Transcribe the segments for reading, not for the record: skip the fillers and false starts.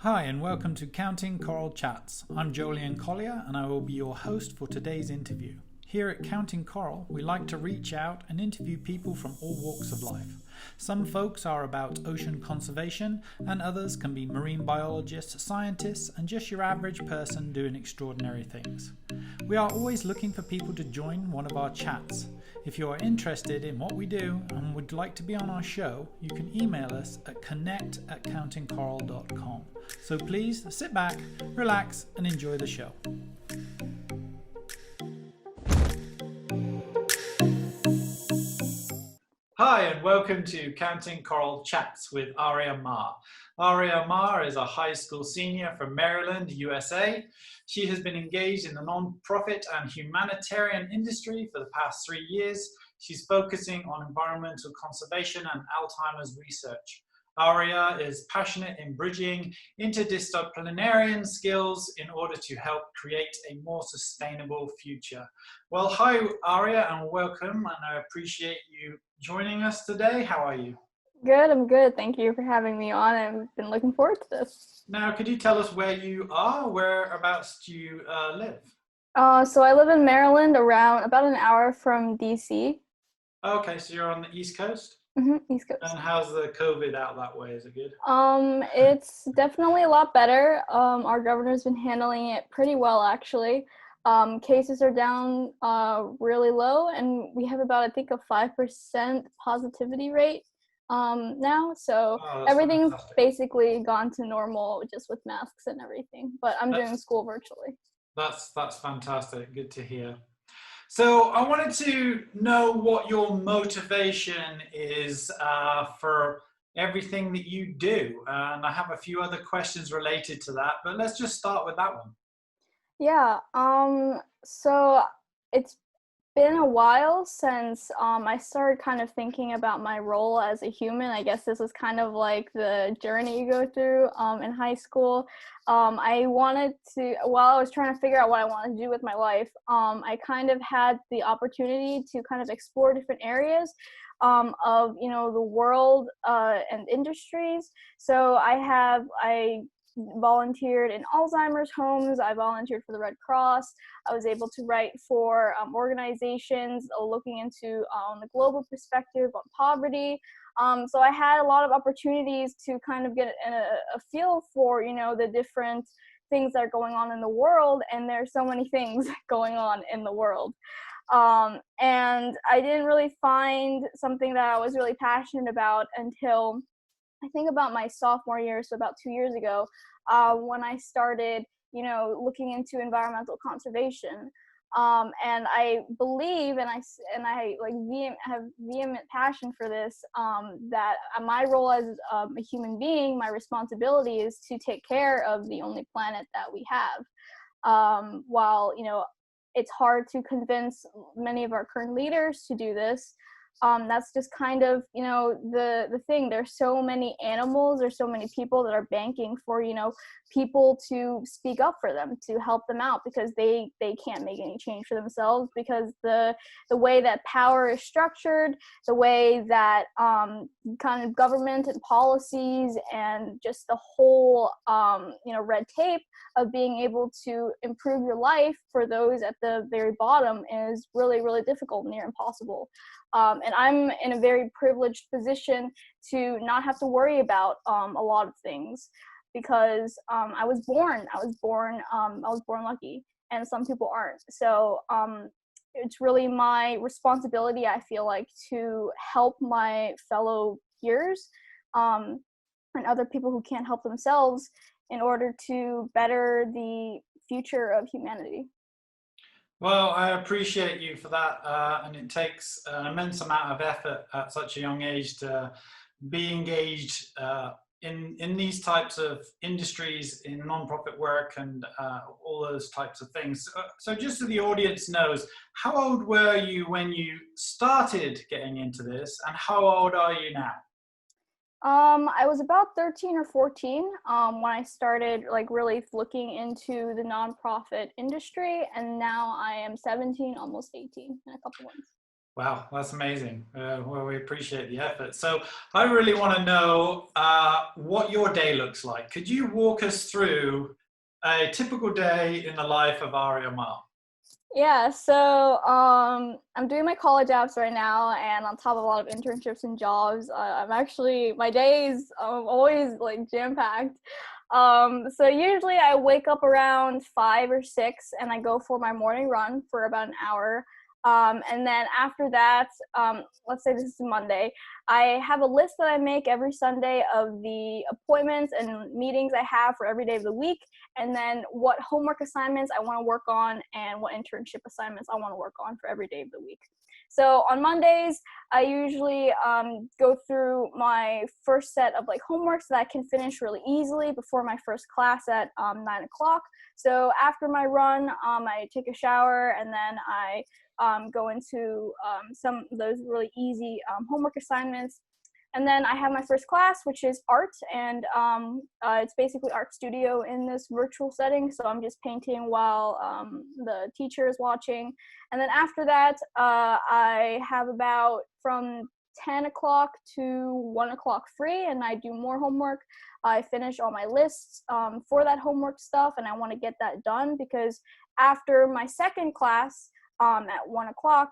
Hi and welcome to Counting Coral Chats. I'm Jolien Collier and I will be your host for today's interview. Here at Counting Coral, we like to reach out and interview people from all walks of life. Some folks are about ocean conservation and others can be marine biologists, scientists and just your average person doing extraordinary things. We are always looking for people to join one of our chats. If you are interested in what we do and would like to be on our show, you can email us at connect@countingcoral.com. So please sit back, relax and enjoy the show. Hi and welcome to Counting Coral Chats with Aria Ma. Aria Ma is a high school senior from Maryland, USA. She has been engaged in the non-profit and humanitarian industry for the past 3 years. She's focusing on environmental conservation and Alzheimer's research. Aria is passionate in bridging interdisciplinary skills in order to help create a more sustainable future. Well, hi Aria and welcome, and I appreciate you joining us today. How are you? Good, I'm good. Thank you for having me on. I've been looking forward to this. Now, could you tell us where you are? Whereabouts do you live? So I live in Maryland, around about an hour from DC. Okay, so you're on the East Coast? East Coast. And how's the COVID out that way? Is it good? It's definitely a lot better. Our governor's been handling it pretty well, actually. Cases are down really low, and we have about, I think, a 5% positivity rate now. So everything's fantastic. basically gone to normal, just with masks and everything. But I'm doing school virtually. That's fantastic. Good to hear. So I wanted to know what your motivation is for everything that you do. And I have a few other questions related to that, but let's just start with that one. Yeah, so it's been a while since I started kind of thinking about my role as a human. I guess this is kind of like the journey you go through in high school. I wanted to, while I was trying to figure out what I wanted to do with my life, I kind of had the opportunity to kind of explore different areas of, the world and industries. So I volunteered in Alzheimer's homes. I volunteered for the Red Cross. I was able to write for organizations looking into the global perspective on poverty. So I had a lot of opportunities to kind of get a feel for, the different things that are going on in the world, and there's so many things going on in the world. And I didn't really find something that I was really passionate about until I think about my sophomore year, so about 2 years ago, when I started, looking into environmental conservation. And I believe, and I have vehement passion for this, that my role as a human being, my responsibility is to take care of the only planet that we have. While, it's hard to convince many of our current leaders to do this, that's just kind of, the thing. There's so many animals, there's so many people that are banking for, people to speak up for them, to help them out, because they can't make any change for themselves, because the way that power is structured, the way that kind of government and policies and just the whole, red tape of being able to improve your life for those at the very bottom is really, really difficult, near impossible. And I'm in a very privileged position to not have to worry about a lot of things, because I was born lucky, and some people aren't. So it's really my responsibility, I feel like, to help my fellow peers and other people who can't help themselves in order to better the future of humanity. Well, I appreciate you for that, and it takes an immense amount of effort at such a young age to be engaged in these types of industries, in non-profit work and all those types of things. So just so the audience knows, how old were you when you started getting into this, and how old are you now? I was about 13 or 14 when I started really looking into the nonprofit industry, and now I am 17, almost 18 in a couple months. Wow, that's amazing. Well, we appreciate the effort. So I really want to know what your day looks like. Could you walk us through a typical day in the life of Aria Ma? Yeah, so I'm doing my college apps right now, and on top of a lot of internships and jobs, I'm actually my days always like jam packed. So usually I wake up around 5 or 6, and I go for my morning run for about an hour. And then after that, let's say this is Monday, I have a list that I make every Sunday of the appointments and meetings I have for every day of the week, and then what homework assignments I want to work on and what internship assignments I want to work on for every day of the week. So on Mondays, I usually go through my first set of like homeworks that I can finish really easily before my first class at 9 o'clock. So after my run, I take a shower, and then I go into some of those really easy homework assignments. And then I have my first class, which is art, and it's basically art studio in this virtual setting. So I'm just painting while the teacher is watching. And then after that, I have about from 10 o'clock to 1 o'clock free, and I do more homework. I finish all my lists for that homework stuff, and I want to get that done because after my second class at 1 o'clock,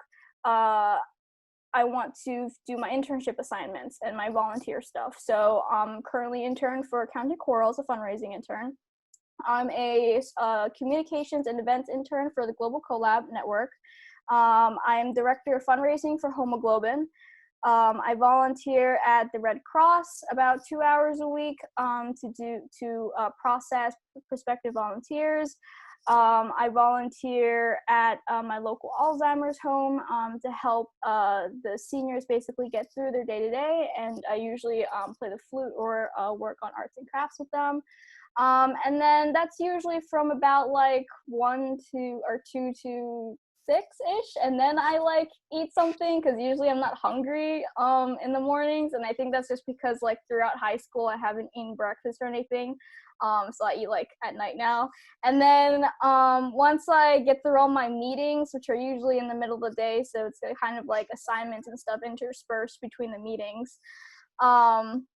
I want to do my internship assignments and my volunteer stuff. So I'm currently intern for County Corals, a fundraising intern. I'm a communications and events intern for the Global Collab Network. I'm director of fundraising for Homoglobin. I volunteer at the Red Cross about 2 hours a week to process prospective volunteers. I volunteer at my local Alzheimer's home to help the seniors basically get through their day-to-day, and I usually play the flute or work on arts and crafts with them. And then that's usually from about like 2 to 6-ish, and then I like eat something because usually I'm not hungry in the mornings, and I think that's just because like throughout high school I haven't eaten breakfast or anything. So I eat like at night now. And then once I get through all my meetings, which are usually in the middle of the day, so it's kind of like assignments and stuff interspersed between the meetings,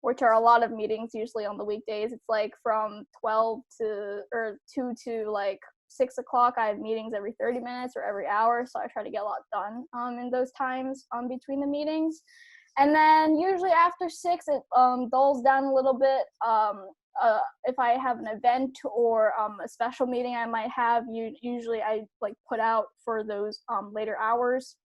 which are a lot of meetings usually on the weekdays. It's like from 2 to like 6 o'clock. I have meetings every 30 minutes or every hour, so I try to get a lot done in those times between the meetings. And then usually after 6, it dulls down a little bit. If I have an event or a special meeting I might have, usually I like put out for those later hours.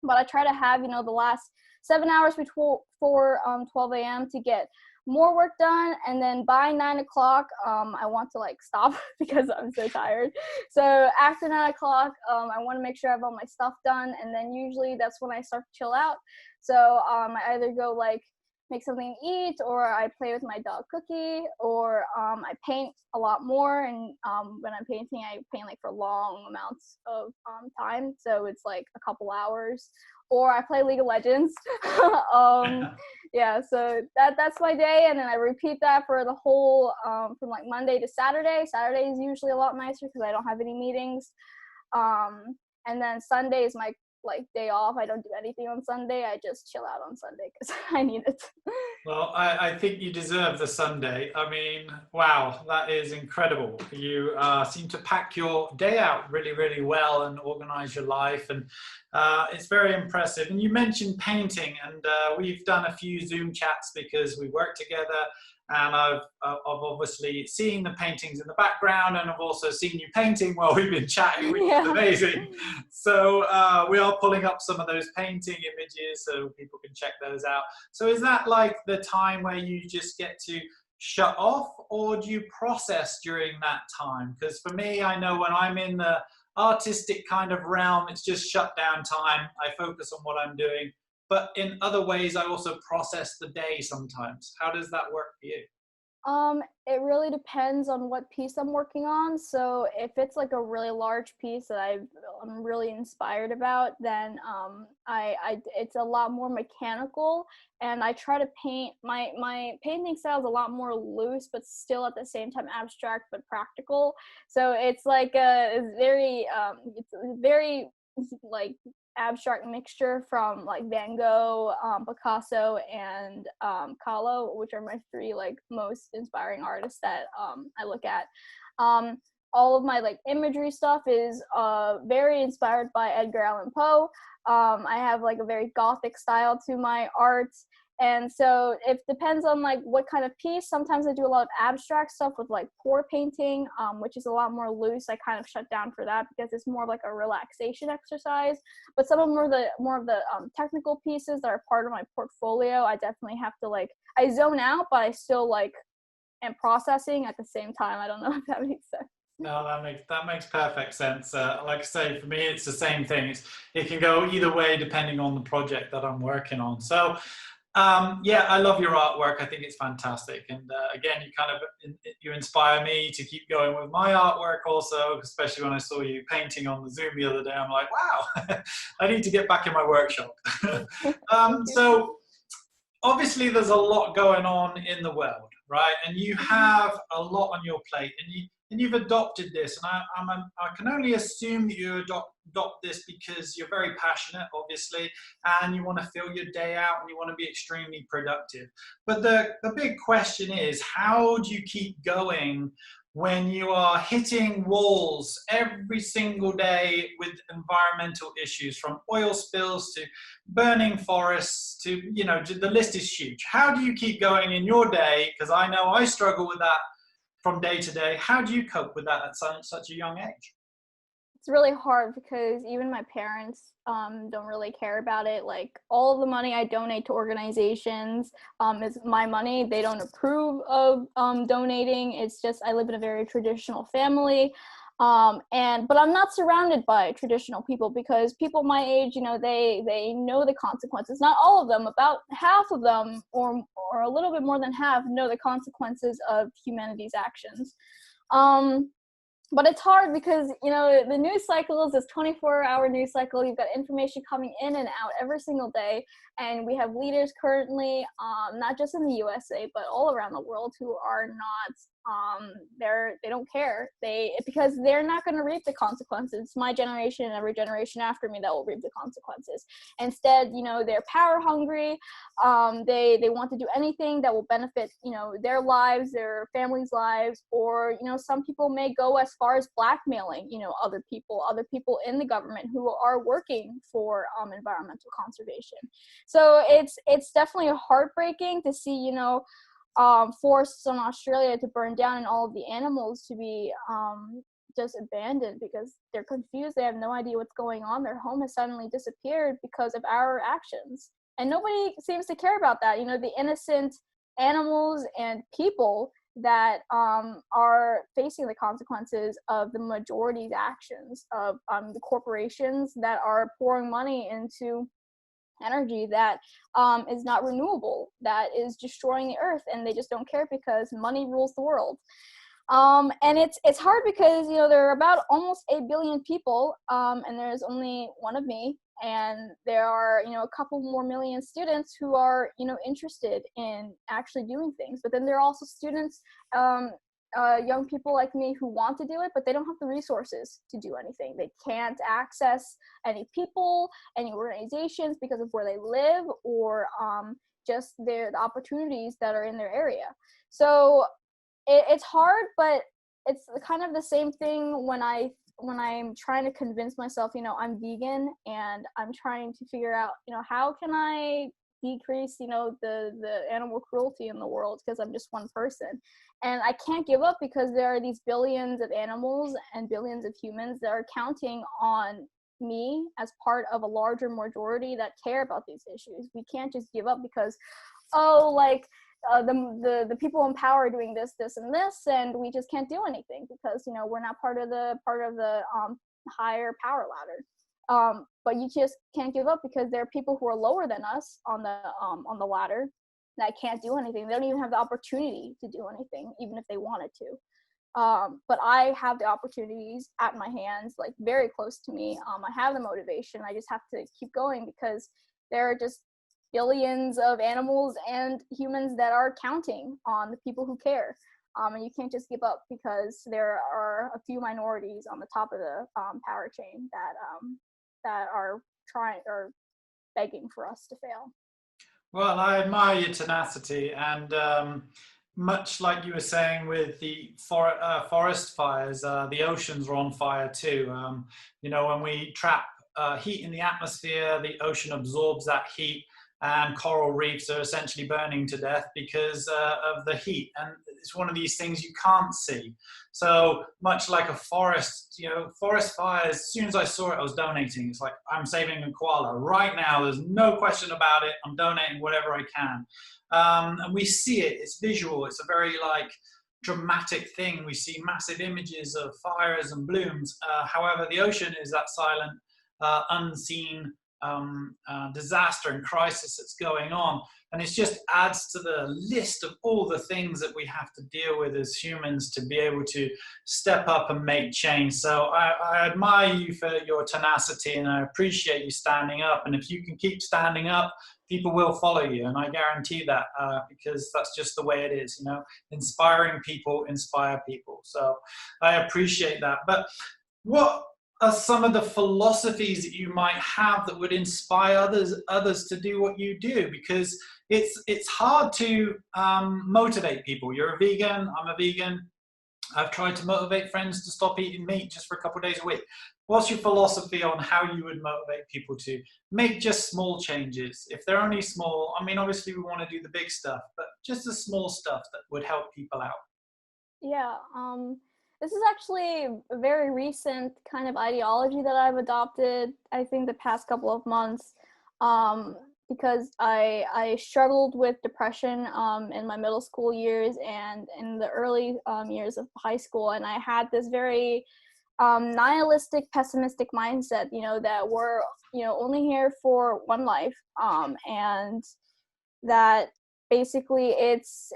But I try to have, the last 7 hours before 12 a.m. to get more work done, and then by 9 o'clock I want to like stop because I'm so tired. So after 9 o'clock I want to make sure I have all my stuff done, and then usually that's when I start to chill out. So I either go like make something to eat, or I play with my dog Cookie, or I paint a lot more. And when I'm painting, I paint like for long amounts of time, so it's like a couple hours. Or I play League of Legends. Yeah, so that's my day, and then I repeat that for the whole from like Monday to Saturday. Saturday is usually a lot nicer because I don't have any meetings. And then Sunday is my like day off. I don't do anything on Sunday. I just chill out on Sunday because I need it. Well, I think you deserve the Sunday. I mean, wow, that is incredible. You seem to pack your day out really, really well and organize your life, and it's very impressive. And you mentioned painting, and we've done a few Zoom chats because we work together, and I've obviously seen the paintings in the background, and I've also seen you painting while we've been chatting, which is amazing. So we are pulling up some of those painting images so people can check those out. So is that like the time where you just get to shut off, or do you process during that time? Because for me, I know when I'm in the artistic kind of realm, it's just shut down time. I focus on what I'm doing. But in other ways, I also process the day sometimes. How does that work for you? It really depends on what piece I'm working on. So if it's like a really large piece that I'm really inspired about, then it's a lot more mechanical, and I try to paint my painting style is a lot more loose, but still at the same time abstract but practical. So it's like it's very like abstract mixture from like Van Gogh, Picasso, and Kahlo, which are my three like most inspiring artists that I look at. All of my like imagery stuff is very inspired by Edgar Allan Poe. I have like a very gothic style to my art. And so it depends on like what kind of piece. Sometimes I do a lot of abstract stuff with like pour painting, which is a lot more loose. I kind of shut down for that because it's more of like a relaxation exercise. But some of them are the more of the technical pieces that are part of my portfolio. I definitely have to like, I zone out, but I still like am processing at the same time. I don't know if that makes sense. No, that makes perfect sense. Like I say, for me, it's the same thing. It can go either way depending on the project that I'm working on. So, yeah, I love your artwork. I think it's fantastic. And again, you inspire me to keep going with my artwork also, especially when I saw you painting on the Zoom the other day. I'm like, wow, I need to get back in my workshop. So obviously there's a lot going on in the world, right? And you have a lot on your plate, and you've adopted this. And I can only assume that you adopt this because you're very passionate, obviously, and you want to fill your day out and you want to be extremely productive. But the big question is, how do you keep going when you are hitting walls every single day with environmental issues, from oil spills to burning forests to, the list is huge. How do you keep going in your day? Because I know I struggle with that from day to day. How do you cope with that at such a young age? It's really hard because even my parents don't really care about it. Like all of the money I donate to organizations is my money. They don't approve of donating. It's just I live in a very traditional family. But I'm not surrounded by traditional people because people my age, they know the consequences. Not all of them, about half of them or a little bit more than half know the consequences of humanity's actions. But it's hard because, the news cycle is this 24-hour news cycle. You've got information coming in and out every single day. And we have leaders currently, not just in the USA, but all around the world who are not, they don't care. Because they're not going to reap the consequences. It's my generation and every generation after me that will reap the consequences. Instead, they're power hungry. They want to do anything that will benefit, their lives, their families' lives, or, some people may go as far as blackmailing, other people in the government who are working for environmental conservation. So it's definitely heartbreaking to see, forests in Australia to burn down and all of the animals to be just abandoned because they're confused. They have no idea what's going on. Their home has suddenly disappeared because of our actions. And nobody seems to care about that. The innocent animals and people that are facing the consequences of the majority's actions, of the corporations that are pouring money into energy that is not renewable, that is destroying the earth, and they just don't care because money rules the world. And it's hard because there are about almost 8 billion people, and there's only one of me, and there are a couple more million students who are interested in actually doing things. But then there are also students, young people like me who want to do it, but they don't have the resources to do anything. They can't access any people, any organizations because of where they live, or just the opportunities that are in their area. So it's hard, but it's kind of the same thing when I'm trying to convince myself, I'm vegan, and I'm trying to figure out, how can I decrease, the animal cruelty in the world, because I'm just one person. And I can't give up because there are these billions of animals and billions of humans that are counting on me as part of a larger majority that care about these issues. We can't just give up because, the people in power are doing this, and this, and we just can't do anything because we're not part of the higher power ladder. But you just can't give up because there are people who are lower than us on the ladder that can't do anything. They don't even have the opportunity to do anything, even if they wanted to. But I have the opportunities at my hands, like very close to me. I have the motivation. I just have to keep going because there are just billions of animals and humans that are counting on the people who care. And you can't just give up because there are a few minorities on the top of the power chain that are trying or begging for us to fail. Well, I admire your tenacity, and much like you were saying with the forest fires, the oceans are on fire too. You know, when we trap heat in the atmosphere, the ocean absorbs that heat, and coral reefs are essentially burning to death because of the heat. And it's one of these things you can't see. So much like a forest, you know, forest fires, as soon as I saw it, I was donating. It's like, I'm saving a koala right now. There's no question about it. I'm donating whatever I can. And we see it, it's visual. It's a very like dramatic thing. We see massive images of fires and blooms. However, the ocean is that silent, unseen disaster and crisis that's going on. And it just adds to the list of all the things that we have to deal with as humans to be able to step up and make change. So I admire you for your tenacity, and I appreciate you standing up. And if you can keep standing up, people will follow you. And I guarantee that because that's just the way it is, you know, inspiring people inspire people. So I appreciate that. But what are some of the philosophies that you might have that would inspire others to do what you do? Because it's hard to motivate people. You're a vegan, I'm a vegan. I've tried to motivate friends to stop eating meat just for a couple of days a week. What's your philosophy on how you would motivate people to make just small changes? If they're only small, I mean, obviously we want to do the big stuff, but just the small stuff that would help people out. Yeah, this is actually a very recent kind of ideology that I've adopted, I think, the past couple of months, because I struggled with depression in my middle school years and in the early years of high school, and I had this very nihilistic, pessimistic mindset, you know, that we're, you know, only here for one life, and that basically it's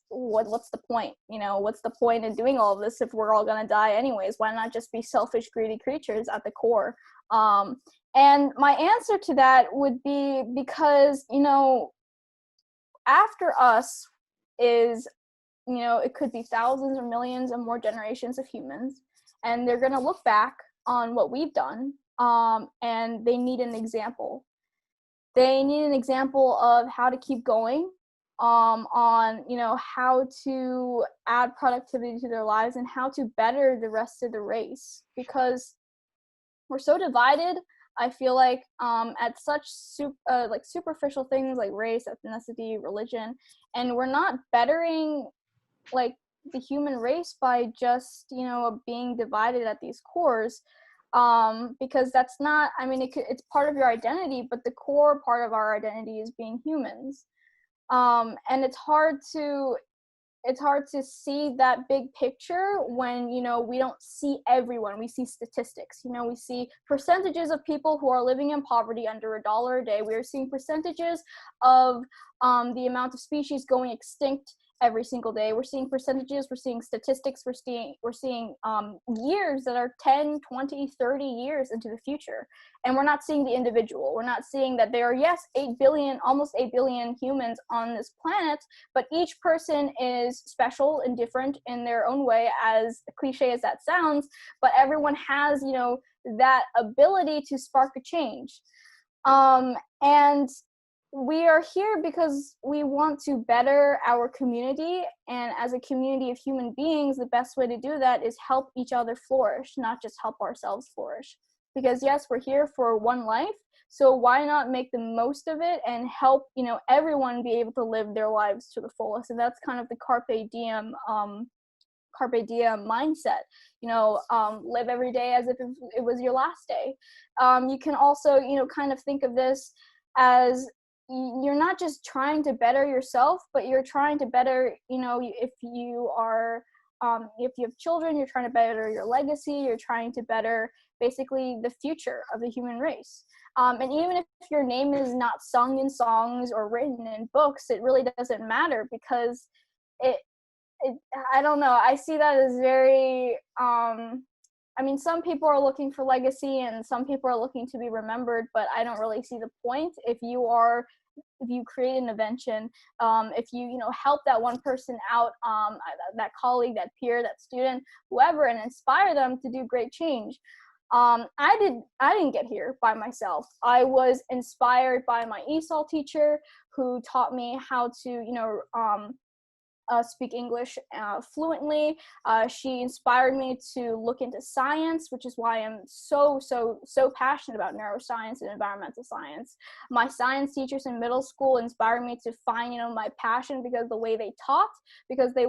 what's the point? You know, what's the point in doing all of this if we're all gonna die anyways? Why not just be selfish, greedy creatures at the core? And my answer to that would be because, you know, after us is, you know, it could be thousands or millions or more generations of humans, and they're gonna look back on what we've done, and they need an example. They need an example of how to keep going, on, you know, how to add productivity to their lives and how to better the rest of the race, because we're so divided. I feel like at such like superficial things like race, ethnicity, religion, and we're not bettering like the human race by just, you know, being divided at these cores, because that's not, I mean, it's part of your identity, but the core part of our identity is being humans. And it's hard to see that big picture when, you know, we don't see everyone. We see statistics, you know, we see percentages of people who are living in poverty under $1 a day. We are seeing percentages of the amount of species going extinct every single day. We're seeing percentages, we're seeing statistics, we're seeing years that are 10, 20, 30 years into the future. And we're not seeing the individual. We're not seeing that there are, yes, 8 billion, almost 8 billion humans on this planet, but each person is special and different in their own way, as cliche as that sounds, but everyone has, you know, that ability to spark a change. And we are here because we want to better our community, and as a community of human beings, the best way to do that is help each other flourish, not just help ourselves flourish. Because yes, we're here for one life, so why not make the most of it and help, you know, everyone be able to live their lives to the fullest? And that's kind of the carpe diem mindset, you know, live every day as if it was your last day. You can also, you know, kind of think of this as you're not just trying to better yourself, but you're trying to better, you know, if you have children, you're trying to better your legacy, you're trying to better basically the future of the human race. And even if your name is not sung in songs or written in books, it really doesn't matter, because I don't know, I see that as very, I mean, some people are looking for legacy and some people are looking to be remembered, but I don't really see the point. If you create an invention, if you know, help that one person out, that colleague, that peer, that student, whoever, and inspire them to do great change, I didn't get here by myself. I was inspired by my ESOL teacher, who taught me how to, speak English fluently. She inspired me to look into science, which is why I'm so passionate about neuroscience and environmental science. My science teachers in middle school inspired me to find, my passion, because the way they taught, because they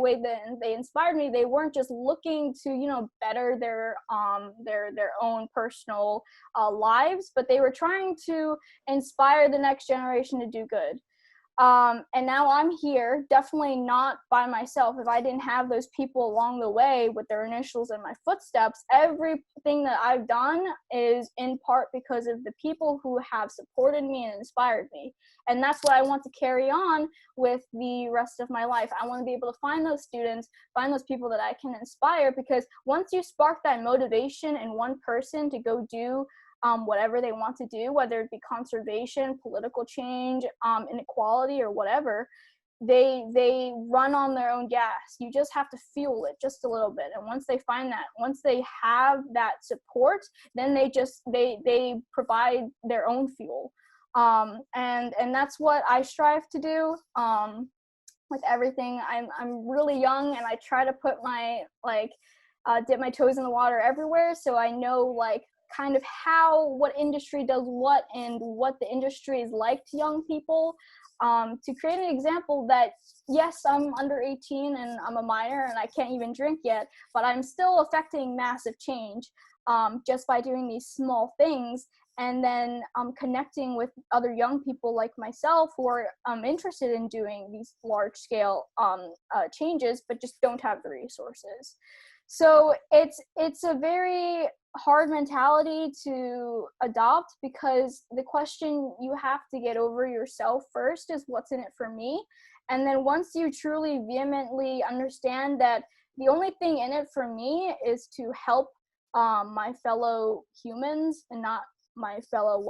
inspired me. They weren't just looking to, better their own personal lives, but they were trying to inspire the next generation to do good. And now I'm here, definitely not by myself. If I didn't have those people along the way with their initials in my footsteps, everything that I've done is in part because of the people who have supported me and inspired me. And that's what I want to carry on with the rest of my life. I want to be able to find those students, find those people that I can inspire, because once you spark that motivation in one person to go do whatever they want to do, whether it be conservation, political change, inequality, or whatever, they run on their own gas. You just have to fuel it just a little bit. And once they find that, once they have that support, then they provide their own fuel. And that's what I strive to do. With everything, I'm really young, and I try to put my dip my toes in the water everywhere, so I know kind of what industry does what and what the industry is like to young people, to create an example that, yes, I'm under 18 and I'm a minor and I can't even drink yet, but I'm still affecting massive change just by doing these small things, and then connecting with other young people like myself who are interested in doing these large-scale changes, but just don't have the resources. So it's a very hard mentality to adopt, because the question you have to get over yourself first is, what's in it for me? And then once you truly vehemently understand that the only thing in it for me is to help my fellow humans, and not my fellow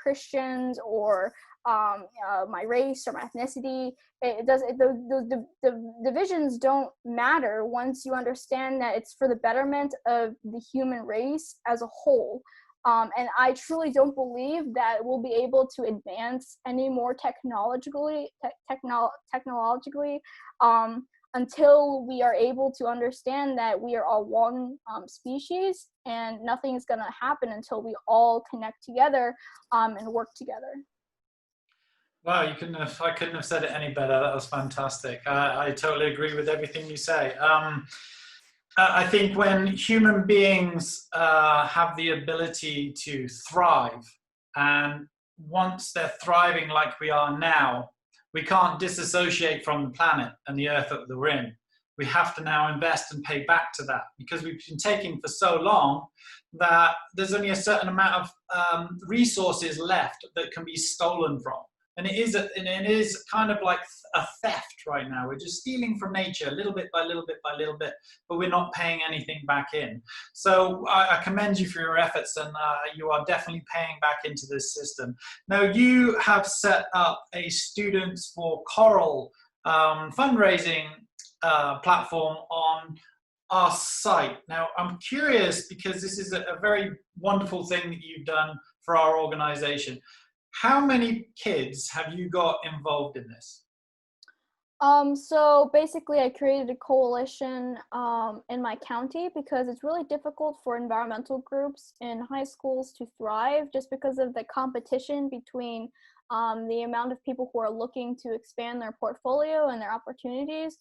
Christians, or my race or my ethnicity. The divisions don't matter once you understand that it's for the betterment of the human race as a whole. And I truly don't believe that we'll be able to advance any more technologically until we are able to understand that we are all one species, and nothing is going to happen until we all connect together and work together. Wow, I couldn't have said it any better. That was fantastic. I totally agree with everything you say. I think when human beings have the ability to thrive, and once they're thriving like we are now, we can't disassociate from the planet and the earth that we're in. We have to now invest and pay back to that, because we've been taking for so long that there's only a certain amount of resources left that can be stolen from. And it is kind of like a theft right now. We're just stealing from nature, little bit by little bit by little bit, but we're not paying anything back in. So I commend you for your efforts, and you are definitely paying back into this system. Now, you have set up a Students for Coral fundraising platform on our site. Now, I'm curious, because this is a very wonderful thing that you've done for our organization. How many kids have you got involved in this? So basically I created a coalition in my county, because it's really difficult for environmental groups in high schools to thrive, just because of the competition between the amount of people who are looking to expand their portfolio and their opportunities.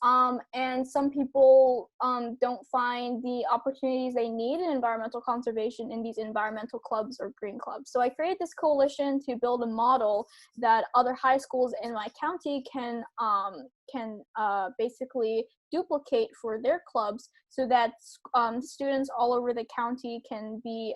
And some people don't find the opportunities they need in environmental conservation in these environmental clubs or green clubs. So I created this coalition to build a model that other high schools in my county can basically duplicate for their clubs, so that students all over the county can be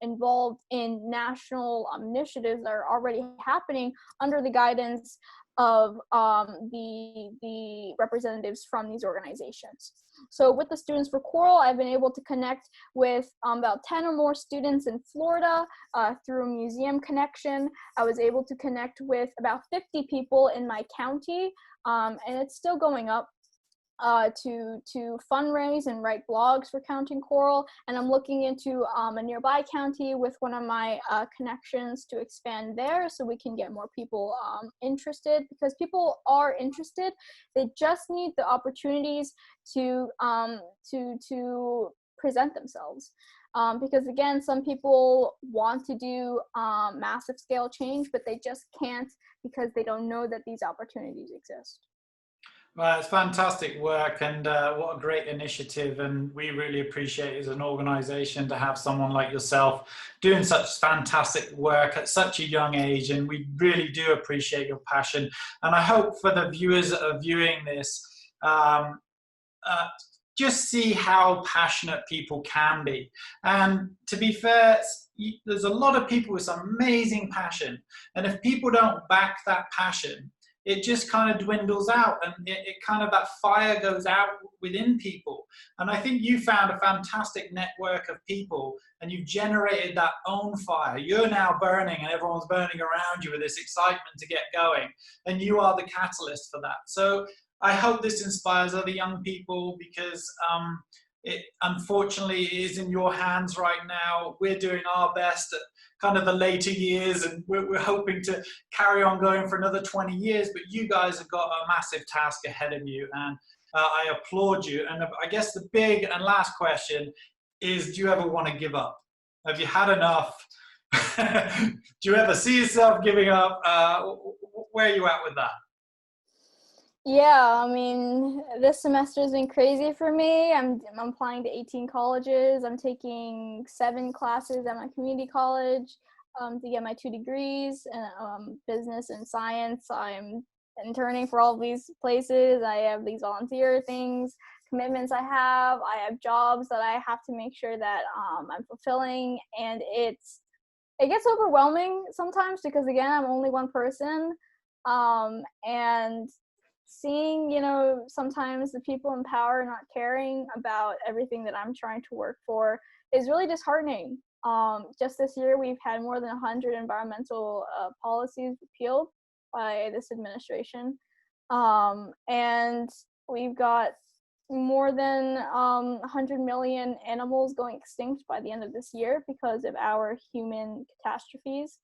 involved in national initiatives that are already happening under the guidance of the representatives from these organizations. So with the Students for Coral, I've been able to connect with about 10 or more students in Florida through a museum connection. I was able to connect with about 50 people in my county, and it's still going up. to fundraise and write blogs for Counting Coral, and I'm looking into a nearby county with one of my connections to expand there, so we can get more people interested, because people are interested. They just need the opportunities to present themselves. Because again, some people want to do massive scale change, but they just can't because they don't know that these opportunities exist. Well, it's fantastic work, and what a great initiative, and we really appreciate as an organization to have someone like yourself doing such fantastic work at such a young age, and we really do appreciate your passion. And I hope for the viewers that are viewing this, just see how passionate people can be. And to be fair, there's a lot of people with some amazing passion, and if people don't back that passion, it just kind of dwindles out, and it kind of, that fire goes out within people. And I think you found a fantastic network of people, and you've generated that own fire. You're now burning, and everyone's burning around you with this excitement to get going, and you are the catalyst for that. So I hope this inspires other young people, because it unfortunately is in your hands right now. We're doing our best at kind of the later years, and we're hoping to carry on going for another 20 years, but you guys have got a massive task ahead of you, and I applaud you. And I guess the big and last question is, do you ever want to give up? Have you had enough? Do you ever see yourself giving up? Where are you at with that? Yeah, I mean, this semester has been crazy for me. I'm applying to 18 colleges. I'm taking 7 classes at my community college to get my 2 degrees in business and science. I'm interning for all of these places. I have these volunteer things, commitments I have. I have jobs that I have to make sure that I'm fulfilling, and it gets overwhelming sometimes, because again, I'm only one person, and seeing, sometimes the people in power not caring about everything that I'm trying to work for is really disheartening. Just this year, we've had more than 100 environmental policies repealed by this administration. And we've got more than 100 million animals going extinct by the end of this year because of our human catastrophes.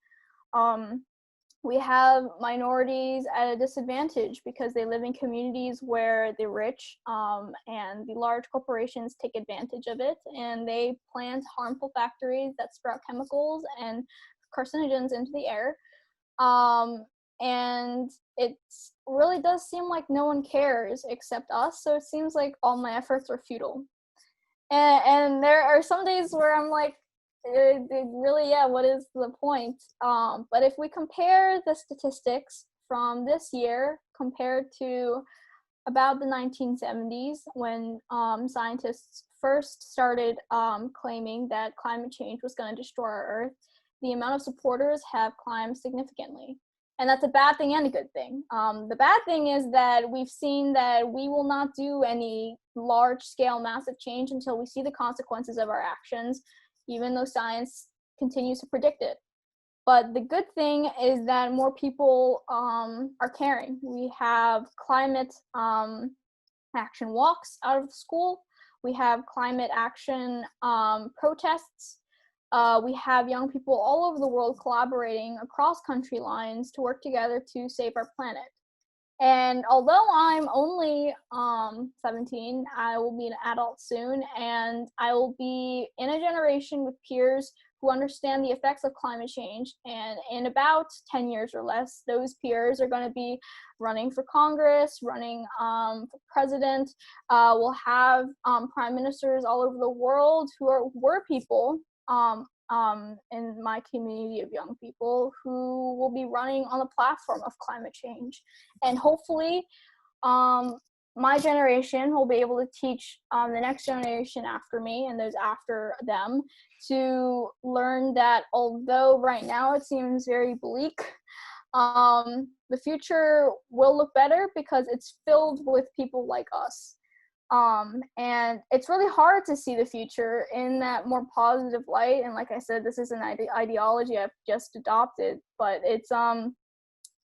We have minorities at a disadvantage because they live in communities where the rich and the large corporations take advantage of it, and they plant harmful factories that sprout chemicals and carcinogens into the air. And it really does seem like no one cares except us, so it seems like all my efforts are futile. And there are some days where I'm like, really, yeah, what is the point? But if we compare the statistics from this year compared to about the 1970s, when scientists first started claiming that climate change was going to destroy our Earth, the amount of supporters have climbed significantly. And that's a bad thing and a good thing. The bad thing is that we've seen that we will not do any large-scale massive change until we see the consequences of our actions, even though science continues to predict it. But the good thing is that more people are caring. We have climate action walks out of school. We have climate action protests. We have young people all over the world collaborating across country lines to work together to save our planet. And although I'm only 17, I will be an adult soon, and I will be in a generation with peers who understand the effects of climate change. And in about 10 years or less, those peers are going to be running for Congress, running for president. We'll have prime ministers all over the world who were people in my community of young people who will be running on the platform of climate change. And hopefully my generation will be able to teach the next generation after me and those after them to learn that although right now it seems very bleak, the future will look better because it's filled with people like us. And it's really hard to see the future in that more positive light. And like I said, this is an ideology I've just adopted, but it's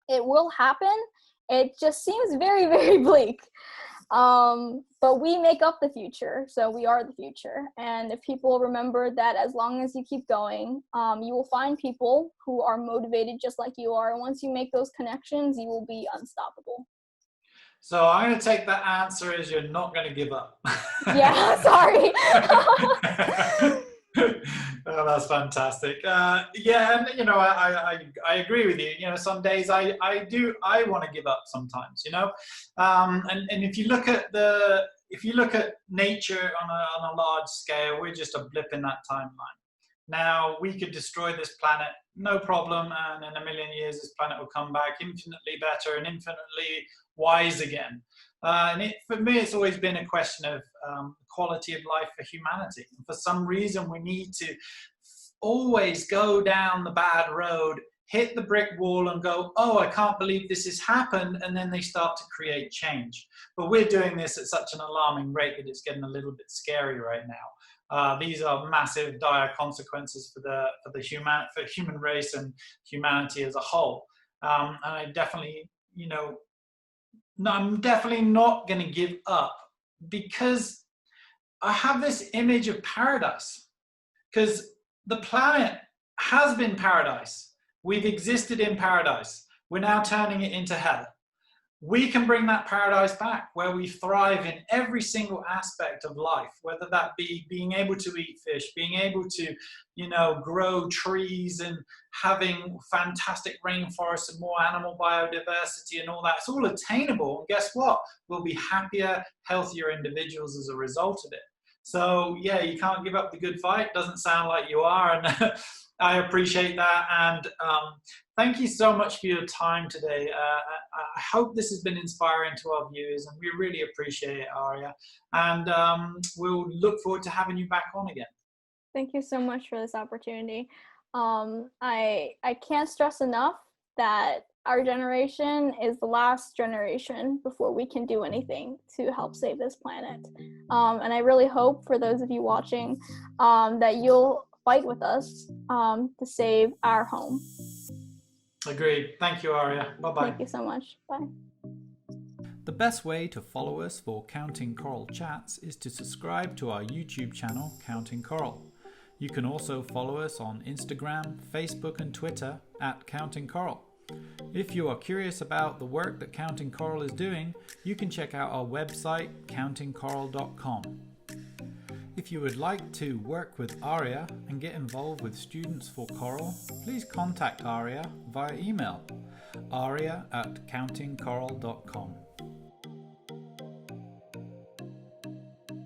it will happen. It just seems very, very bleak. But we make up the future, so we are the future. And if people remember that as long as you keep going, you will find people who are motivated just like you are. And once you make those connections, you will be unstoppable. So I'm going to take that answer as you're not going to give up. Yeah, sorry. Oh, that's fantastic. Yeah, and you know, I agree with you. You know, some days I want to give up sometimes. You know, and if you look at nature on a large scale, we're just a blip in that timeline. Now we could destroy this planet, no problem, and in a million years this planet will come back infinitely better and infinitely wise again. For me, it's always been a question of quality of life for humanity. And for some reason, we need to always go down the bad road, hit the brick wall and go, oh, I can't believe this has happened, and then they start to create change. But we're doing this at such an alarming rate that it's getting a little bit scary right now. These are massive, dire consequences for the human race and humanity as a whole. And I definitely, you know, no, I'm definitely not going to give up, because I have this image of paradise, because the planet has been paradise. We've existed in paradise. We're now turning it into hell. We can bring that paradise back where we thrive in every single aspect of life, whether that be being able to eat fish, being able to, you know, grow trees and having fantastic rainforests and more animal biodiversity and all that. It's all attainable. And guess what? We'll be happier, healthier individuals as a result of it. So yeah, you can't give up the good fight. Doesn't sound like you are. And I appreciate that. And thank you so much for your time today. I hope this has been inspiring to our viewers, and we really appreciate it, Aria. And we'll look forward to having you back on again. Thank you so much for this opportunity. I can't stress enough that our generation is the last generation before we can do anything to help save this planet. And I really hope for those of you watching that you'll fight with us to save our home. Agreed. Thank you, Aria. Bye-bye. Thank you so much. Bye. The best way to follow us for Counting Coral Chats is to subscribe to our YouTube channel, Counting Coral. You can also follow us on Instagram, Facebook and Twitter at Counting Coral. If you are curious about the work that Counting Coral is doing, you can check out our website, countingcoral.com. If you would like to work with Aria and get involved with Students for Coral, please contact Aria via email, aria@countingcoral.com.